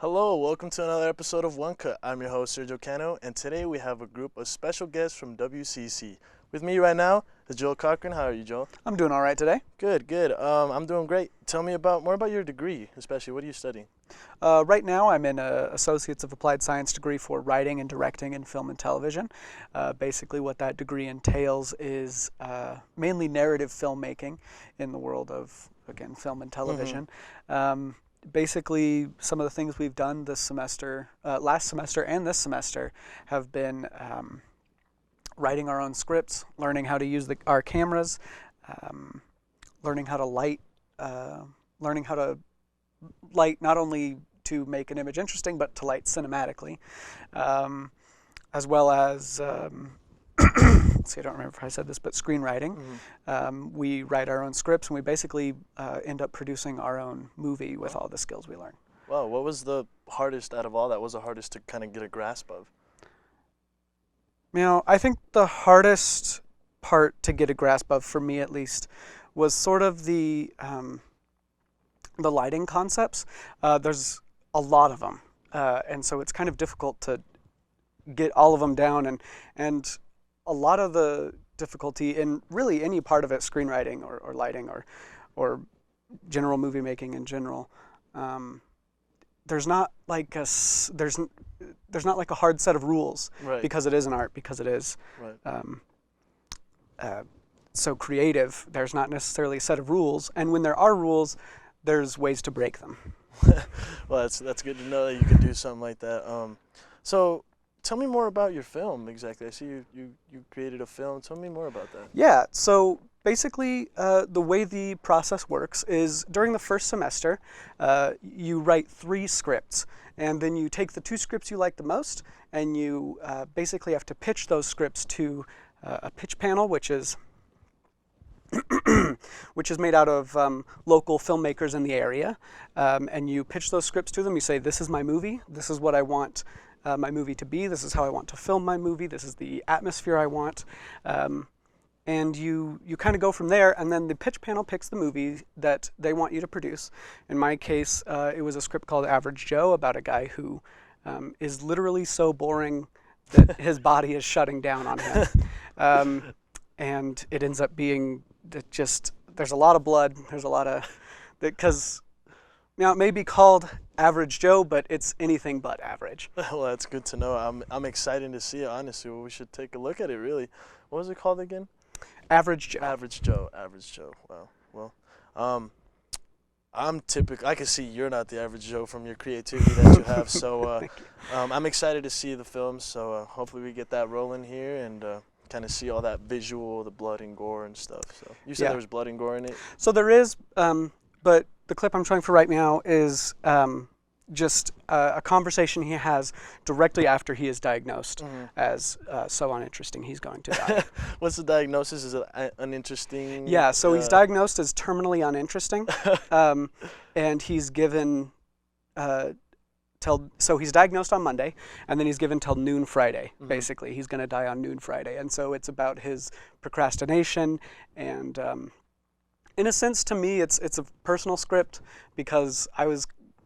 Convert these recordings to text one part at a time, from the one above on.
Hello, welcome to another episode of One Cut. I'm your host, Sergio Cano, and today we have a group of special guests from WCC. With me right now is Joel Cochran. How are you, Joel? I'm doing all right today. Good, good. I'm doing great. Tell me more about your degree, especially. What are you studying? Right now, I'm in an Associates of Applied Science degree for writing and directing in film and television. Basically, what that degree entails is mainly narrative filmmaking in the world of, again, film and television. Basically, some of the things we've done this semester, last semester and this semester, have been writing our own scripts, learning how to use our cameras, learning how to light not only to make an image interesting, but to light cinematically, as well as, let's see, I don't remember if I said this, but screenwriting. We write our own scripts, and we basically end up producing our own movie with all the skills we learn. Wow, what was the hardest out of all that? What was the hardest to kind of get a grasp of? You know, I think the hardest part to get a grasp of, for me at least, was sort of the lighting concepts. There's a lot of them, and so it's kind of difficult to get all of them down, and a lot of the difficulty in really any part of it, screenwriting or lighting or general movie making in general, there's not like a hard set of rules, Right. because it is an art, because it is Right. so creative. There's not necessarily a set of rules, and when there are rules, there's ways to break them. Well, that's good to know that you can do something like that. So tell me more about your film exactly. I see you created a film. Tell me more about that. Yeah, so basically the way the process works is during the first semester, you write 3 scripts, and then you take the 2 scripts you like the most, and you basically have to pitch those scripts to a pitch panel, which is made out of local filmmakers in the area, and you pitch those scripts to them. You say, this is my movie, this is what I want my movie to be, this is how I want to film my movie, this is the atmosphere I want, and you kind of go from there, and then the pitch panel picks the movie that they want you to produce. In my case, it was a script called Average Joe, about a guy who is literally so boring that his body is shutting down on him. And it ends up being there's a lot of blood, there's a lot of, because it may be called Average Joe, but it's anything but average. Well, that's good to know. I'm excited to see it, honestly. Well, we should take a look at it, really. What was it called again? Average Joe. Average Joe. Average Joe. Wow. Well, I can see you're not the average Joe from your creativity that you have. So I'm excited to see the film. So hopefully we get that rolling here and kind of see all that visual, the blood and gore and stuff. So you said there was blood and gore in it? So there is, but the clip I'm showing for right now is just a conversation he has directly after he is diagnosed as so uninteresting he's going to die. What's the diagnosis? Is it uninteresting? Yeah, so he's diagnosed as terminally uninteresting, and he's given so he's diagnosed on Monday, and then he's given till noon Friday, basically. He's going to die on noon Friday, and so it's about his procrastination, and in a sense, to me, it's a personal script, because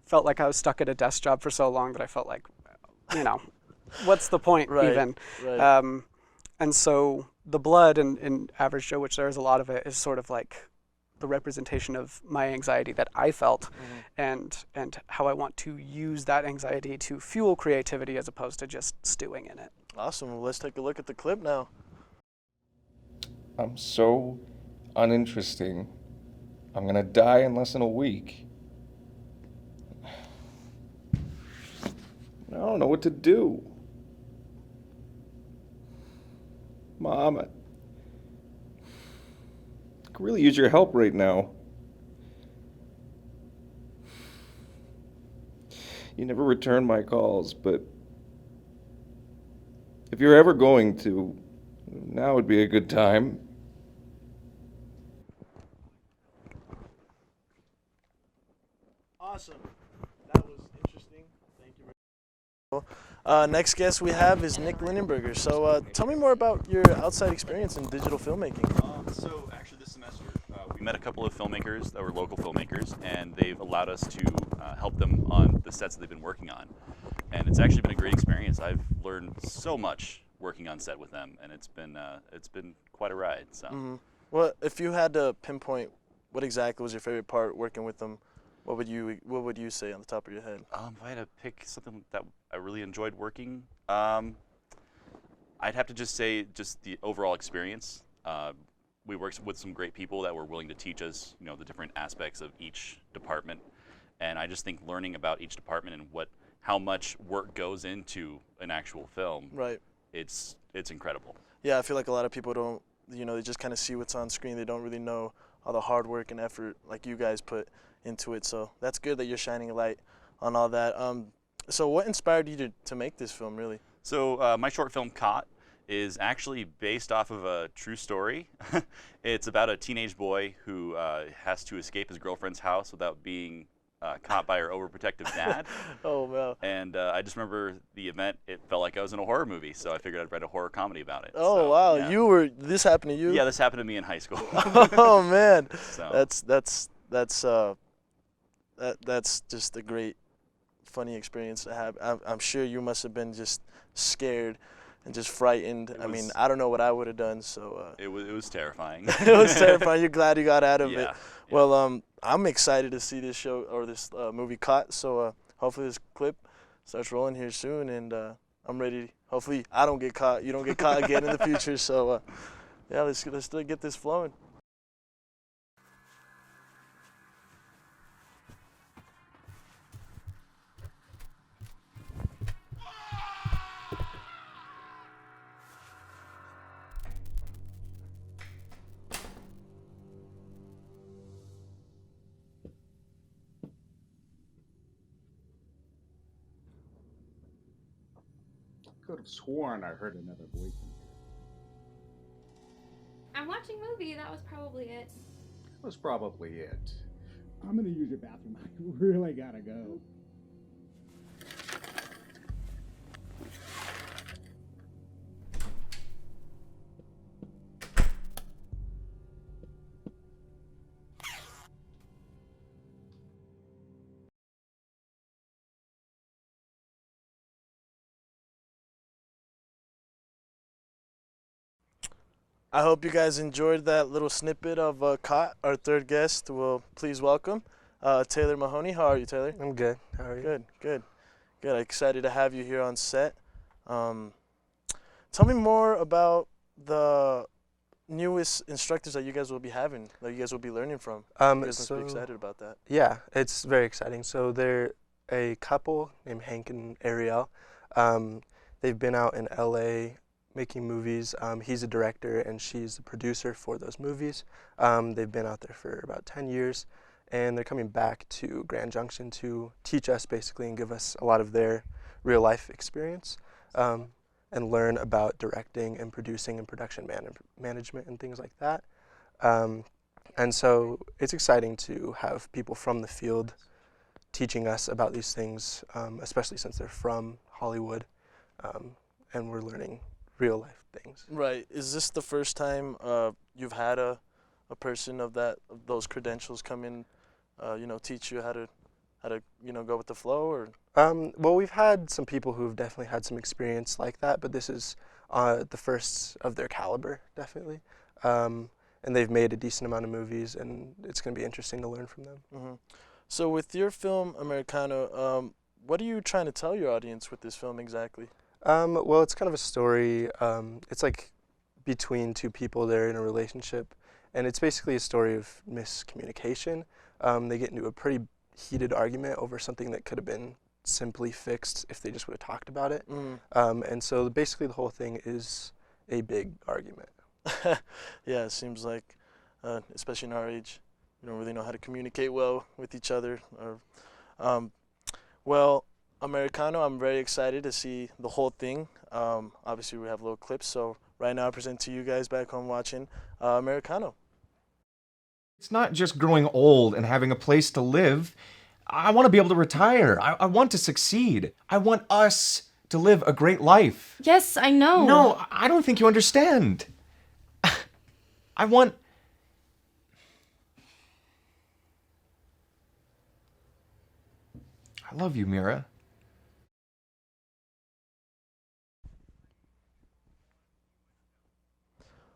felt like I was stuck at a desk job for so long that I felt like, what's the point even? Right. And so the blood in Average Joe, which there is a lot of it, is sort of like the representation of my anxiety that I felt, and how I want to use that anxiety to fuel creativity as opposed to just stewing in it. Awesome. Well, let's take a look at the clip now. I'm so uninteresting. I'm gonna die in less than a week. I don't know what to do. Mom, I could really use your help right now. You never return my calls, but if you're ever going to, now would be a good time. Awesome. That was interesting. Thank you very much. Next guest we have is Nick Lindenberger. So tell me more about your outside experience in digital filmmaking. So actually this semester we met a couple of filmmakers that were local filmmakers, and they've allowed us to help them on the sets that they've been working on. And it's actually been a great experience. I've learned so much working on set with them, and it's been quite a ride. So, Well, if you had to pinpoint what exactly was your favorite part working with them, what would you say on the top of your head? if I had to pick something that I really enjoyed working, I'd have to just say just the overall experience. We worked with some great people that were willing to teach us, the different aspects of each department, and I just think learning about each department and how much work goes into an actual film, Right. it's incredible. Yeah, I feel like a lot of people don't, they just kind of see what's on screen. They don't really know all the hard work and effort like you guys put into it. So that's good that you're shining a light on all that. So what inspired you to make this film, really? So my short film, Cut, is actually based off of a true story. It's about a teenage boy who has to escape his girlfriend's house without being caught by her overprotective dad. Oh, wow. And I just remember the event, it felt like I was in a horror movie, so I figured I'd write a horror comedy about it. Oh, So, wow. yeah. This happened to you? Yeah, this happened to me in high school. Oh, man. So. That's just a great, funny experience to have. I'm sure you must have been just scared and just frightened. I mean, I don't know what I would have done. So It was terrifying. it was terrifying. You're glad you got out of it. Yeah. Well, I'm excited to see this show or this movie Caught. So hopefully this clip starts rolling here soon, and I'm ready. Hopefully I don't get caught. You don't get caught again in the future. So yeah, let's get this flowing. Could have sworn I heard another voice in here. I'm watching a movie. That was probably it. That was probably it. I'm gonna use your bathroom. I really gotta go. I hope you guys enjoyed that little snippet of Caught. Our third guest. Well, please welcome Taylor Mahoney. How are you, Taylor? I'm good. How are you? Good. Excited to have you here on set. Tell me more about the newest instructors that you guys will be having, that you guys will be learning from. You guys must be excited about that. Yeah, it's very exciting. So they're a couple named Hank and Ariel. They've been out in LA making movies. He's a director and she's the producer for those movies. They've been out there for about 10 years, and they're coming back to Grand Junction to teach us basically and give us a lot of their real life experience and learn about directing and producing and production management and things like that. And so it's exciting to have people from the field teaching us about these things, especially since they're from Hollywood, and we're learning real life things. Right. Is this the first time you've had a person of those credentials come in, teach you how to go with the flow, or? Well, we've had some people who've definitely had some experience like that, but this is the first of their caliber, definitely. And they've made a decent amount of movies, and it's going to be interesting to learn from them. Mm-hmm. So with your film, Americano, what are you trying to tell your audience with this film exactly? Well, it's kind of a story. It's like between two people that are in a relationship, and it's basically a story of miscommunication. They get into a pretty heated argument over something that could have been simply fixed if they just would have talked about it. And so basically the whole thing is a big argument. Yeah, it seems like, especially in our age, we don't really know how to communicate well with each other. Well, Americano, I'm very excited to see the whole thing. Obviously, we have little clips, so right now I present to you guys back home watching Americano. It's not just growing old and having a place to live. I want to be able to retire. I want to succeed. I want us to live a great life. Yes, I know. No, I don't think you understand. I want I love you, Mira.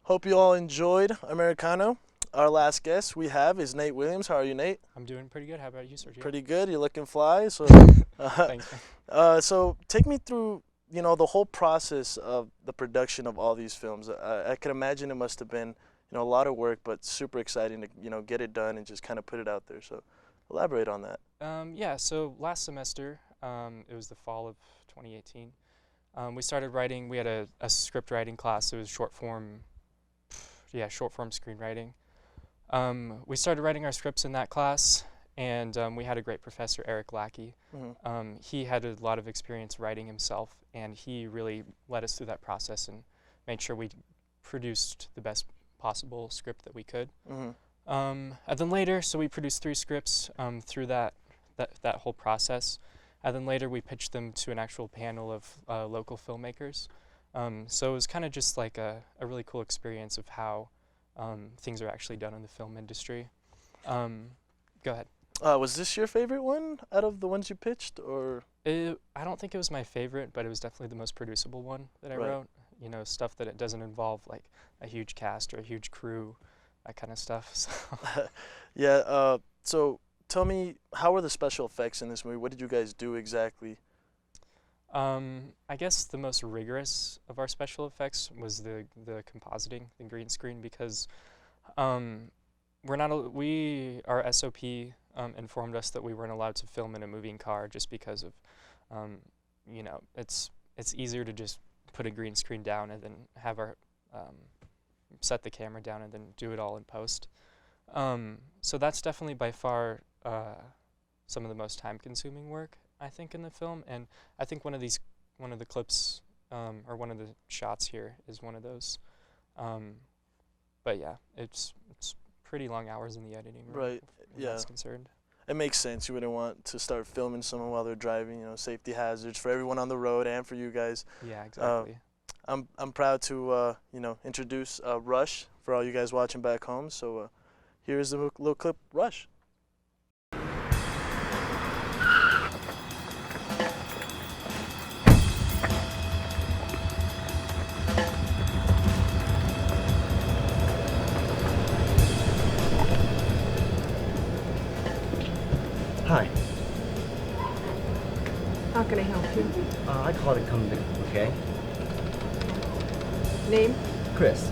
Hope you all enjoyed Americano. Our last guest we have is Nate Williams. How are you, Nate? I'm doing pretty good. How about you, Sergio? Pretty good. You're looking fly. So, Thanks, man. so take me through, the whole process of the production of all these films. I can imagine it must have been, a lot of work, but super exciting to, get it done and just kind of put it out there. So, elaborate on that. Yeah, so last semester, it was the fall of 2018, we started writing. We had a script writing class. It was short form screenwriting. We started writing our scripts in that class, and we had a great professor, Eric Lackey. Mm-hmm. He had a lot of experience writing himself, and he really led us through that process and made sure we produced the best possible script that we could. Mm-hmm. And then later, so we produced 3 scripts through that whole process. And then later we pitched them to an actual panel of local filmmakers. So it was kind of just like a really cool experience of how things are actually done in the film industry. Go ahead. Was this your favorite one out of the ones you pitched, or? I don't think it was my favorite, but it was definitely the most producible one that I Right. wrote. Stuff that it doesn't involve like a huge cast or a huge crew, that kind of stuff. So. Yeah. So tell me, how were the special effects in this movie? What did you guys do exactly? I guess the most rigorous of our special effects was the compositing, the green screen, because our SOP informed us that we weren't allowed to film in a moving car just because of, it's easier to just put a green screen down and then have our set the camera down and then do it all in post. So that's definitely by far some of the most time-consuming work, I think, in the film. And I think one of the clips or one of the shots here is one of those. But yeah, it's pretty long hours in the editing room. Right. When Yeah. that's concerned. It makes sense. You wouldn't want to start filming someone while they're driving. Safety hazards for everyone on the road and for you guys. Yeah, exactly. I'm proud to introduce Rush for all you guys watching back home. So here's the little clip, Rush. Hi. How can I help you? I called to come in, okay? Name? Chris.